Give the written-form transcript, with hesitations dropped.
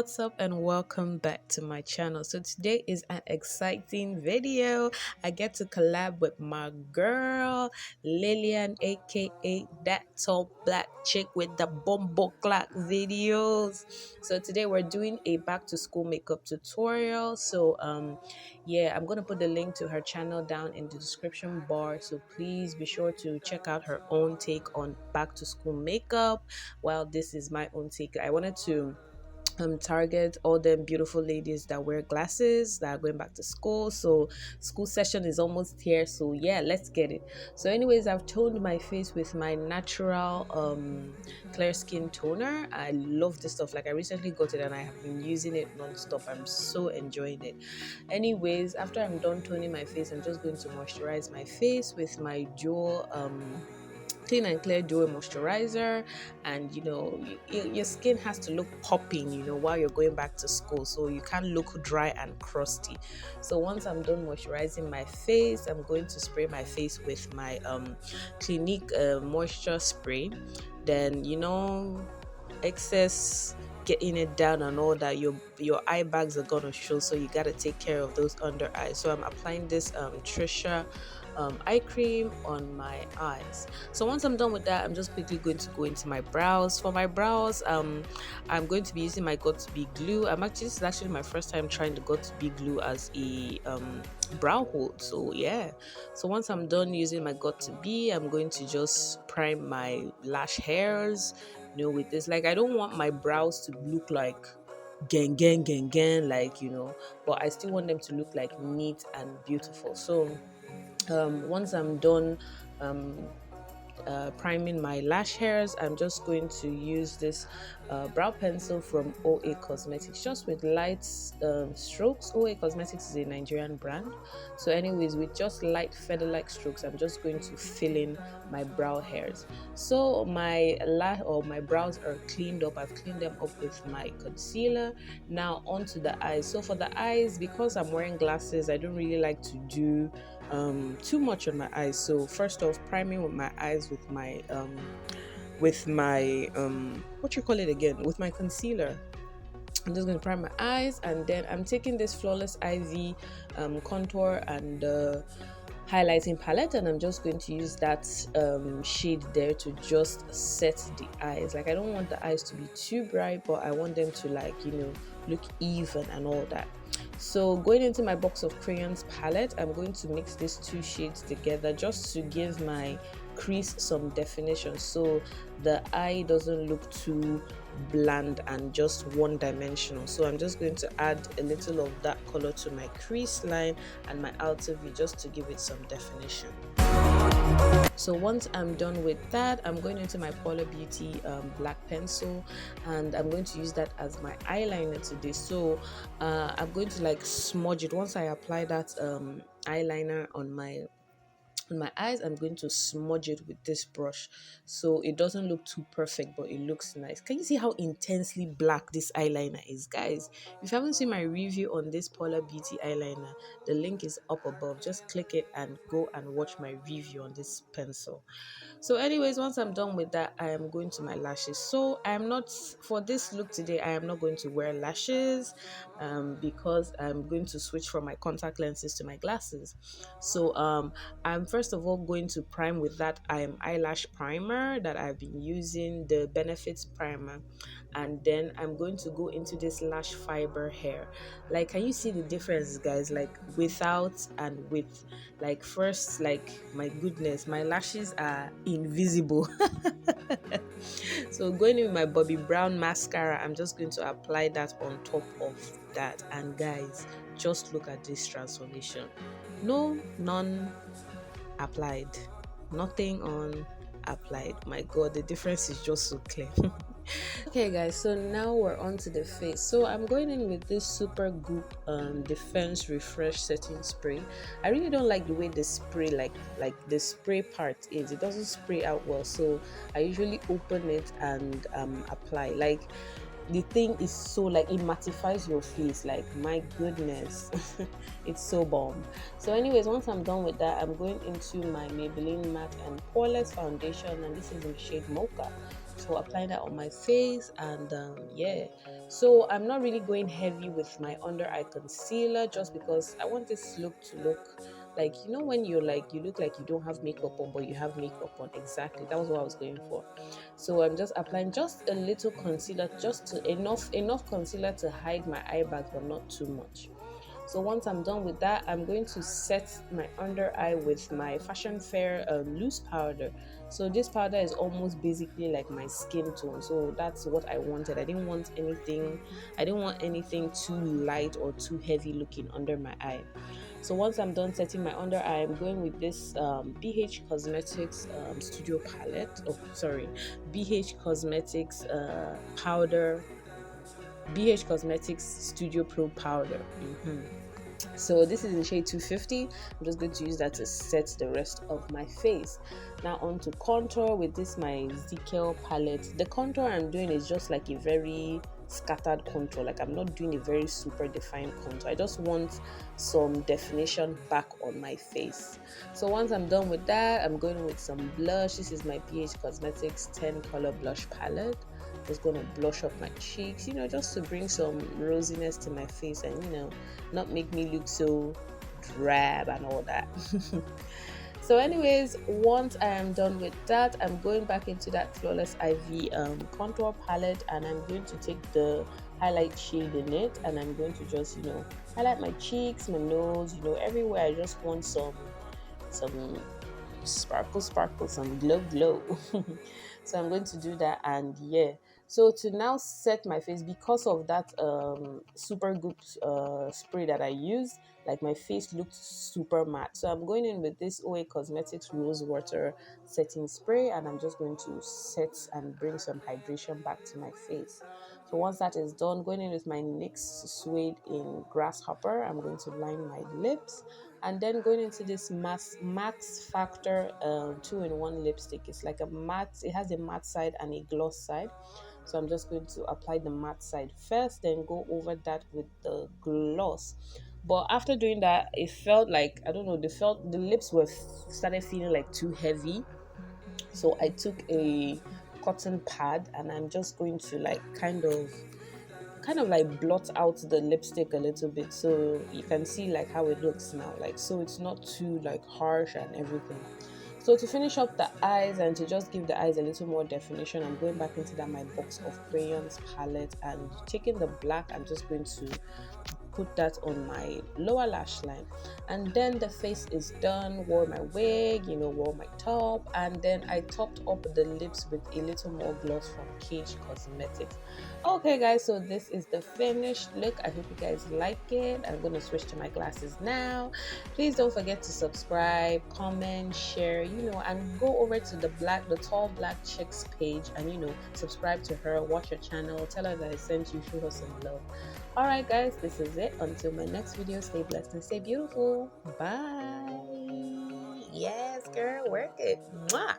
what's up and welcome back to my channel. So today is an exciting video. I get to collab with my girl Lillian, aka that tall black chick with the bumbo clock videos. So today we're doing a back to school makeup tutorial. Yeah, I'm gonna put the link to her channel down in the description bar, so please be sure to check out her own take on back to school makeup, while this is my own take. I wanted to target all them beautiful ladies that wear glasses that are going back to school. So school session is almost here, so yeah, let's get it. So anyways, I've toned my face with my natural clear skin toner. I love this stuff. Like, I recently got it and I have been using it non-stop. I'm so enjoying it. Anyways, after I'm done toning my face, I'm just going to moisturize my face with my dual clean and clear duo moisturizer. And your skin has to look popping while you're going back to school, so you can't look dry and crusty. So once I'm done moisturizing my face, I'm going to spray my face with my Clinique moisture spray. Then excess getting it down and all that, your eye bags are gonna show, so you got to take care of those under eyes. So I'm applying this Trisha eye cream on my eyes. So once I'm done with that, I'm just quickly going to go into my brows. For my brows, I'm going to be using my Got2b glue. This is actually my first time trying the Got2b glue as a brow hold. So yeah, so once I'm done using my Got2b, I'm going to just prime my lash hairs with this. Like, I don't want my brows to look like gang, like but I still want them to look like neat and beautiful. So once I'm done priming my lash hairs, I'm just going to use this brow pencil from OA Cosmetics, just with light strokes. OA Cosmetics is a Nigerian brand. So anyways, with just light feather-like strokes, I'm just going to fill in my brow hairs. So my brows are cleaned up. I've cleaned them up with my concealer. Now onto the eyes. So for the eyes, because I'm wearing glasses, I don't really like to do too much on my eyes. So first off, priming with my eyes with my what you call it again, with my concealer. I'm just going to prime my eyes, and then I'm taking this Flawless Ivy contour and highlighting palette, and I'm just going to use that shade there to just set the eyes. Like, I don't want the eyes to be too bright, but I want them to look even and all that. So going into my box of crayons palette, I'm going to mix these two shades together just to give my crease some definition, so the eye doesn't look too bland and just one dimensional. So I'm just going to add a little of that color to my crease line and my outer V just to give it some definition. So once I'm done with that, I'm going into my Paula Beauty black pencil, and I'm going to use that as my eyeliner today. So I'm going to smudge it. Once I apply that eyeliner on my eyes, I'm going to smudge it with this brush, so it doesn't look too perfect, but it looks nice. Can you see how intensely black this eyeliner is, guys? If you haven't seen my review on this Paula Beauty eyeliner, the link is up above. Just click it and go and watch my review on this pencil. So anyways, once I'm done with that, I am going to my lashes. So I am not, for this look today, I am not going to wear lashes because I'm going to switch from my contact lenses to my glasses. So I'm first of all going to prime with that eyelash primer that I've been using, the Benefits primer, and then I'm going to go into this lash fiber hair. Like, can you see the difference, guys? Like, without and with. Like, first, my goodness, my lashes are invisible. So going in with my Bobbi Brown mascara, I'm just going to apply that on top of that, and guys, just look at this transformation. None applied, nothing on applied. My god, the difference is just so clear. Okay guys, so now we're on to the face. So I'm going in with this Super Goop Defense Refresh Setting Spray. I really don't like the way the spray, like the spray part is. It doesn't spray out well, so I usually open it and apply. Like, the thing is so, it mattifies your face. Like, my goodness. It's so bomb. So anyways, once I'm done with that, I'm going into my Maybelline Matte and Poreless foundation, and this is in the shade Mocha. So applying that on my face, and yeah, so I'm not really going heavy with my under eye concealer, just because I want this look to look like, you know, when you're like, you look like you don't have makeup on but you have makeup on. Exactly, that was what I was going for. So I'm just applying just a little concealer, just to enough concealer to hide my eye bags, but not too much. So once I'm done with that, I'm going to set my under eye with my Fashion Fair loose powder. So this powder is almost basically like my skin tone. So that's what I wanted. I didn't want anything too light or too heavy looking under my eye. So once I'm done setting my under eye, I'm going with this BH Cosmetics Studio palette. Oh, sorry, BH Cosmetics powder, BH Cosmetics Studio Pro powder. So this is in shade 250. I'm just going to use that to set the rest of my face. Now on to contour with this my ZKL palette. The contour I'm doing is just like a very scattered contour. Like, I'm not doing a very super defined contour. I just want some definition back on my face. So once I'm done with that, I'm going with some blush. This is my BH Cosmetics 10 color blush palette. Just gonna blush up my cheeks, you know, just to bring some rosiness to my face, and you know, not make me look so drab and all that. So anyways, once I am done with that, I'm going back into that Flawless Ivy contour palette, and I'm going to take the highlight shade in it, and I'm going to just, you know, highlight my cheeks, my nose, you know, everywhere. I just want some sparkle, some glow. So I'm going to do that, and yeah, so to now set my face, because of that super good spray that I used, like my face looked super matte. So I'm going in with this OA Cosmetics Rose Water setting spray, and I'm just going to set and bring some hydration back to my face. So once that is done, going in with my NYX Suede in Grasshopper, I'm going to line my lips, and then going into this Max Factor 2-in-1 lipstick. It's like a matte, it has a matte side and a gloss side. So I'm just going to apply the matte side first, then go over that with the gloss. But after doing that, it felt like, I don't know, the lips were started feeling like too heavy. So I took a cotton pad, and I'm just going to like kind of like blot out the lipstick a little bit, so you can see like how it looks now, like, so it's not too like harsh and everything. So to finish up the eyes and to just give the eyes a little more definition, I'm going back into that my box of crayons palette, and taking the black, I'm just going to put that on my lower lash line, and then the face is done. Wore my wig, you know, wore my top, and then I topped up the lips with a little more gloss from Chic Cosmetics. Okay guys, so this is the finished look. I hope you guys like it. I'm gonna switch to my glasses now. Please don't forget to subscribe, comment, share, you know, and go over to the tall black chicks page, and you know, subscribe to her, watch her channel, tell her that I sent you, show her some love. All right guys, this is it. Until my next video, stay blessed and stay beautiful. Bye. Yes girl, work it. Mwah.